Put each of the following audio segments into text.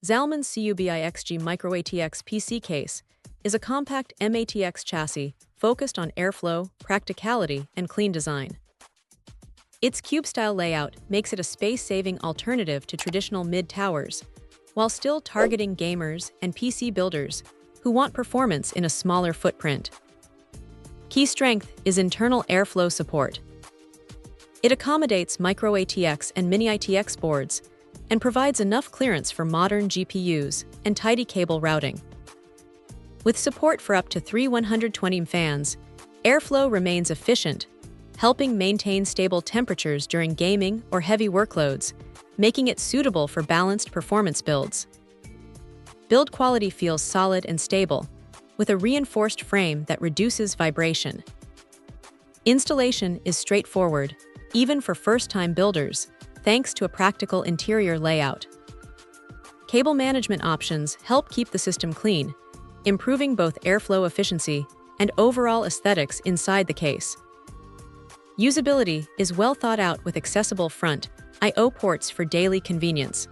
Zalman CUBIX-G Micro-ATX PC case is a compact MATX chassis focused on airflow, practicality, and clean design. Its cube-style layout makes it a space-saving alternative to traditional mid-towers, while still targeting gamers and PC builders who want performance in a smaller footprint. Key strength is internal airflow support. It accommodates Micro-ATX and Mini-ATX boards and provides enough clearance for modern GPUs and tidy cable routing. With support for up to 3 120 fans, airflow remains efficient, helping maintain stable temperatures during gaming or heavy workloads, making it suitable for balanced performance builds. Build quality feels solid and stable, with a reinforced frame that reduces vibration. Installation is straightforward, even for first-time builders, thanks to a practical interior layout. Cable management options help keep the system clean, improving both airflow efficiency and overall aesthetics inside the case. Usability is well thought out with accessible front I/O ports for daily convenience.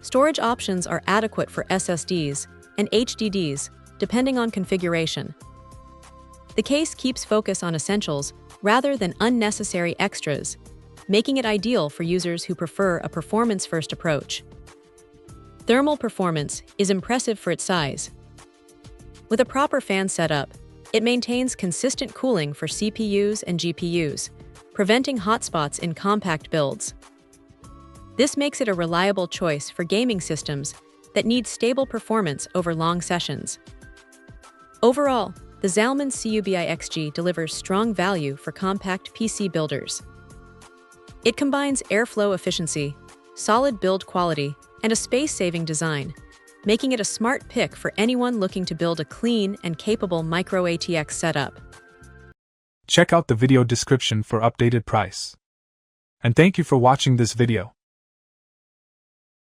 Storage options are adequate for SSDs and HDDs, depending on configuration. The case keeps focus on essentials rather than unnecessary extras, making it ideal for users who prefer a performance-first approach. Thermal performance is impressive for its size. With a proper fan setup, it maintains consistent cooling for CPUs and GPUs, preventing hotspots in compact builds. This makes it a reliable choice for gaming systems that need stable performance over long sessions. Overall, the Zalman CUBIX-G delivers strong value for compact PC builders. It combines airflow efficiency, solid build quality, and a space-saving design, making it a smart pick for anyone looking to build a clean and capable Micro-ATX setup. Check out the video description for updated price. And thank you for watching this video.